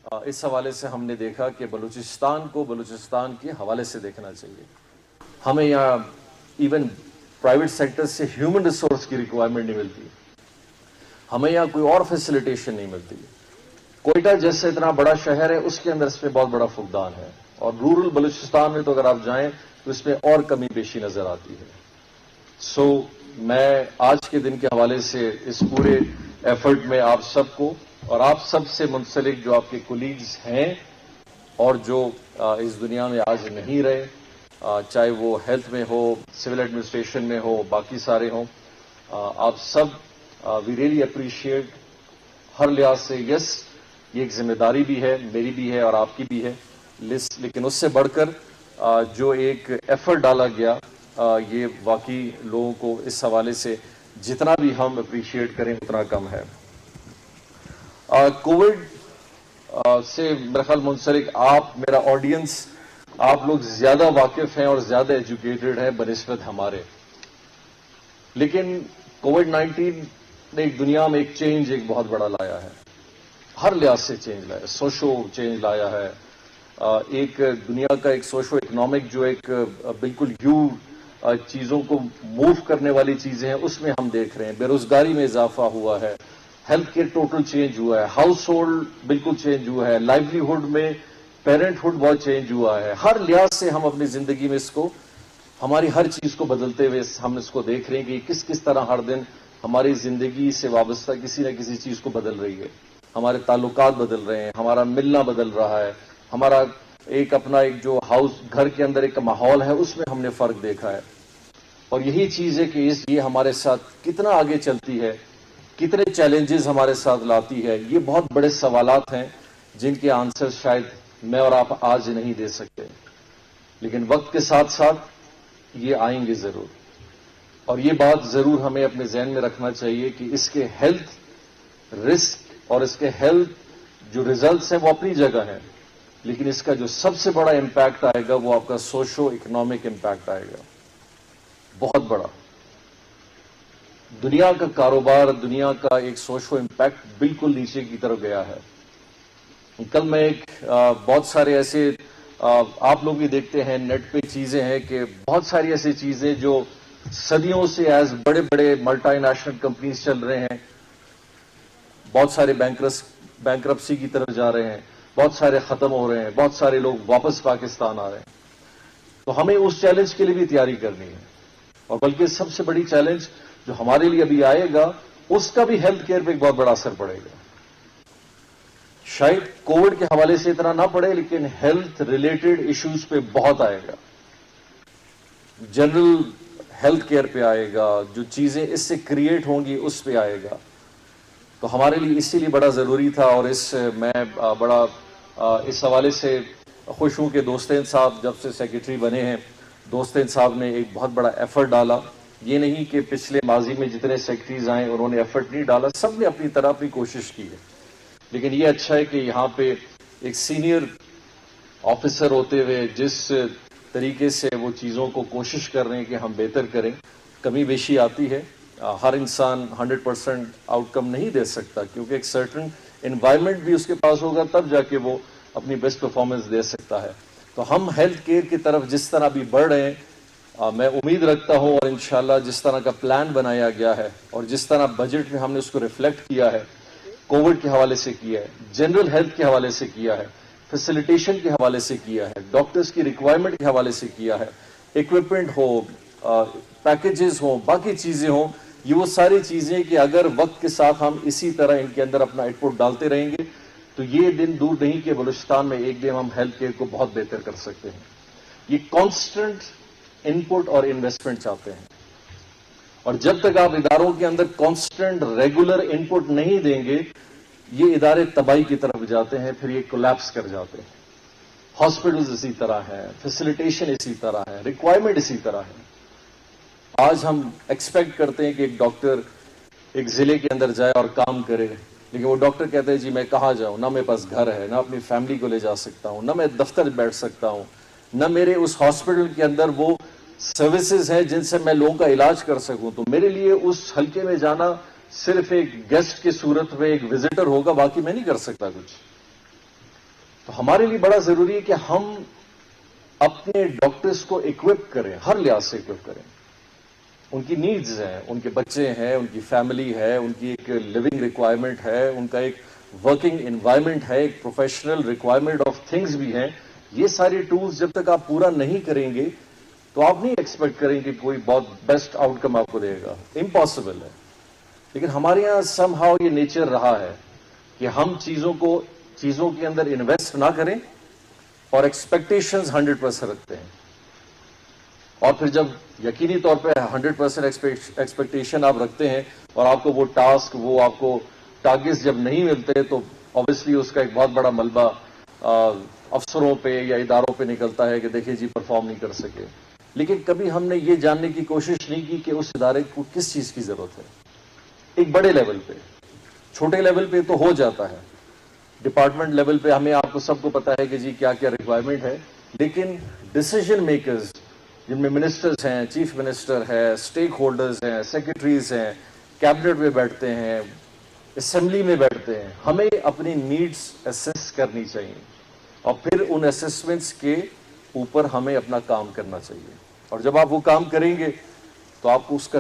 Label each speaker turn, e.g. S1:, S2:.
S1: اس حوالے سے ہم نے دیکھا کہ بلوچستان کو بلوچستان کے حوالے سے دیکھنا چاہیے. ہمیں یہاں ایون پرائیویٹ سیکٹر سے ہیومن ریسورس کی ریکوائرمنٹ نہیں ملتی, ہمیں یہاں کوئی اور فیسیلیٹیشن نہیں ملتی. کوئٹہ جیسے اتنا بڑا شہر ہے, اس کے اندر اس پہ بہت بڑا فقدان ہے, اور رورل بلوچستان میں تو اگر آپ جائیں تو اس میں اور کمی بیشی نظر آتی ہے. سو میں آج کے دن کے حوالے سے اس پورے ایفرٹ میں آپ سب کو اور آپ سب سے منسلک جو آپ کے کولیگز ہیں اور جو اس دنیا میں آج نہیں رہے, چاہے وہ ہیلتھ میں ہو, سول ایڈمنسٹریشن میں ہو, باقی سارے ہوں, آپ سب وی ریئلی اپریشیٹ ہر لحاظ سے. یس, یہ ایک ذمہ داری بھی ہے, میری بھی ہے اور آپ کی بھی ہے, لیکن اس سے بڑھ کر جو ایک ایفرٹ ڈالا گیا, یہ واقعی لوگوں کو اس حوالے سے جتنا بھی ہم اپریشیٹ کریں اتنا کم ہے. کووڈ سے میرا خیال منسلک آپ, میرا آڈینس, آپ لوگ زیادہ واقف ہیں اور زیادہ ایجوکیٹڈ ہیں بنسبت ہمارے. لیکن کووڈ-19 نے ایک دنیا میں ایک چینج ایک بہت بڑا لایا ہے, ہر لحاظ سے چینج لایا, سوشو چینج لایا ہے. ایک دنیا کا ایک سوشو اکنامک جو ایک بالکل چیزوں کو موو کرنے والی چیزیں ہیں, اس میں ہم دیکھ رہے ہیں. بے روزگاری میں اضافہ ہوا ہے, ہیلتھ کیئر ٹوٹل چینج ہوا ہے, ہاؤس ہولڈ بالکل چینج ہوا ہے, لائیولیہڈ میں پیرنٹ ہوڈ بہت چینج ہوا ہے. ہر لحاظ سے ہم اپنی زندگی میں اس کو, ہماری ہر چیز کو بدلتے ہوئے ہم اس کو دیکھ رہے ہیں کہ کس طرح ہر دن ہماری زندگی سے وابستہ کسی نہ کسی چیز کو بدل رہی ہے. ہمارے تعلقات بدل رہے ہیں, ہمارا ملنا بدل رہا ہے, ہمارا ایک اپنا ایک جو گھر کے اندر ایک ماحول ہے اس میں ہم نے فرق دیکھا ہے. اور یہی چیز ہے کہ یہ ہمارے ساتھ کتنا آگے چلتی ہے, کتنے چیلنجز ہمارے ساتھ لاتی ہے. یہ بہت بڑے سوالات ہیں جن کے آنسر شاید میں اور آپ آج نہیں دے سکتے, لیکن وقت کے ساتھ ساتھ یہ آئیں گے ضرور. اور یہ بات ضرور ہمیں اپنے ذہن میں رکھنا چاہیے کہ اس کے ہیلتھ رسک اور اس کے ہیلتھ جو ریزلٹس ہیں وہ اپنی جگہ ہیں, لیکن اس کا جو سب سے بڑا امپیکٹ آئے گا وہ آپ کا سوشو اکنامک امپیکٹ آئے گا, بہت بڑا. دنیا کا کاروبار, دنیا کا ایک سوشو امپیکٹ بالکل نیچے کی طرف گیا ہے. کل میں بہت سارے ایسے آپ لوگ بھی دیکھتے ہیں نیٹ پہ چیزیں ہیں کہ بہت ساری ایسی چیزیں جو صدیوں سے ایز بڑے بڑے ملٹی نیشنل کمپنیز چل رہے ہیں, بہت سارے بینکرپسی کی طرف جا رہے ہیں, بہت سارے ختم ہو رہے ہیں, بہت سارے لوگ واپس پاکستان آ رہے ہیں. تو ہمیں اس چیلنج کے لیے بھی تیاری کرنی ہے, اور بلکہ سب سے بڑی چیلنج جو ہمارے لیے ابھی آئے گا اس کا بھی ہیلتھ کیئر پہ ایک بہت بڑا اثر پڑے گا. شاید کووڈ کے حوالے سے اتنا نہ پڑے, لیکن ہیلتھ ریلیٹڈ ایشوز پہ بہت آئے گا. جنرل ہیلتھ کیئر پہ آئے گا, جو چیزیں اس سے کریٹ ہوں گی اس پہ آئے گا. تو ہمارے لیے اسی لیے بڑا ضروری تھا, اور میں بڑا اس حوالے سے خوش ہوں کہ دوستین صاحب جب سے سیکرٹری بنے ہیں, دوستین صاحب نے ایک بہت بڑا ایفرٹ ڈالا. یہ نہیں کہ پچھلے ماضی میں جتنے سیکرٹریز آئے انہوں نے ایفرٹ نہیں ڈالا, سب نے اپنی طرح اپنی کوشش کی ہے. لیکن یہ اچھا ہے کہ یہاں پہ ایک سینئر آفیسر ہوتے ہوئے جس طریقے سے وہ چیزوں کو کوشش کر رہے ہیں کہ ہم بہتر کریں. کمی بیشی آتی ہے, ہر انسان 100% آؤٹ کم نہیں دے سکتا, کیونکہ ایک سرٹن انوائرمنٹ بھی اس کے پاس ہوگا تب جا کے وہ اپنی بیسٹ پرفارمنس دے سکتا ہے. تو ہم ہیلتھ کیئر کی طرف جس طرح بھی بڑھ رہے ہیں, میں امید رکھتا ہوں, اور انشاءاللہ جس طرح کا پلان بنایا گیا ہے اور جس طرح بجٹ میں ہم نے اس کو ریفلیکٹ کیا ہے, کووڈ کے حوالے سے کیا ہے, جنرل ہیلتھ کے حوالے سے کیا ہے, فیسیلیٹیشن کے حوالے سے کیا ہے, ڈاکٹرز کی ریکوائرمنٹ کے حوالے سے کیا ہے, اکوپمنٹ ہو, پیکیجز ہوں, باقی چیزیں ہوں, یہ وہ ساری چیزیں کہ اگر وقت کے ساتھ ہم اسی طرح ان کے اندر اپنا آؤٹ پٹ ڈالتے رہیں گے تو یہ دن دور نہیں کہ بلوچستان میں ایک دن ہم ہیلتھ کیئر کو بہت بہتر کر سکتے ہیں. یہ کانسٹنٹ ان پٹ اور انویسٹمنٹ چاہتے ہیں, اور جب تک آپ اداروں کے اندر کانسٹنٹ ریگولر ان پٹ نہیں دیں گے, یہ ادارے تباہی کی طرف جاتے ہیں, پھر یہ کولیپس کر جاتے ہیں. ہاسپٹلز اسی طرح ہے, فیسیلیٹیشن اسی طرح ہے, ریکوائرمنٹ اسی طرح ہے. آج ہم ایکسپیکٹ کرتے ہیں کہ ایک ڈاکٹر ایک ضلع کے اندر جائے اور کام کرے, لیکن وہ ڈاکٹر کہتے ہیں جی میں کہاں جاؤں, نہ میرے پاس گھر ہے, نہ اپنی فیملی کو لے جا سکتا ہوں, نہ میں دفتر بیٹھ سکتا ہوں, نہ میرے اس ہاسپٹل کے اندر وہ سروسز ہیں جن سے میں لوگوں کا علاج کر سکوں. تو میرے لیے اس حلقے میں جانا صرف ایک گیسٹ کی صورت میں ایک وزٹر ہوگا, باقی میں نہیں کر سکتا کچھ. تو ہمارے لیے بڑا ضروری ہے کہ ہم اپنے ڈاکٹرز کو اکوپ کریں، ہر لحاظ سے اکوپ کریں. ان کی نیڈز ہیں، ان کے بچے ہیں، ان کی فیملی ہے، ان کی ایک لیونگ ریکوائرمنٹ ہے، ان کا ایک ورکنگ انوائرمنٹ ہے، ایک پروفیشنل ریکوائرمنٹ آف تھنگز بھی ہیں. یہ ساری ٹولز جب تک آپ پورا نہیں کریں گے تو آپ نہیں ایکسپیکٹ کریں کہ کوئی بہت بیسٹ آؤٹ کم آپ کو دے گا. امپاسبل ہے. لیکن ہمارے یہاں سم ہاؤ یہ نیچر رہا ہے کہ ہم چیزوں کے اندر انویسٹ نہ کریں اور ایکسپیکٹیشنز 100% رکھتے ہیں. اور پھر جب یقینی طور پہ 100% ایکسپیکٹیشن آپ رکھتے ہیں اور آپ کو وہ ٹاسک، وہ آپ کو ٹارگیٹس جب نہیں ملتے تو obviously اس کا ایک بہت بڑا ملبہ افسروں پہ یا اداروں پہ نکلتا ہے کہ دیکھیں جی پرفارم نہیں کر سکے. لیکن کبھی ہم نے یہ جاننے کی کوشش نہیں کی کہ اس ادارے کو کس چیز کی ضرورت ہے. ایک بڑے لیول پہ، چھوٹے لیول پہ تو ہو جاتا ہے، ڈپارٹمنٹ لیول پہ ہمیں آپ کو سب کو پتا ہے کہ جی کیا کیا ریکوائرمنٹ ہے. لیکن ڈیسیجن میکرز جن میں منسٹرز ہیں، چیف منسٹر ہے، اسٹیک ہولڈرز ہیں، سیکرٹریز ہیں، کیبنٹ میں بیٹھتے ہیں، اسمبلی میں بیٹھتے ہیں، ہمیں اپنی نیڈز اسیس کرنی چاہیے اور پھر ان اسیسمنٹس کے اوپر ہمیں اپنا کام کرنا چاہیے. اور جب آپ وہ کام کریں گے تو آپ کو اس کا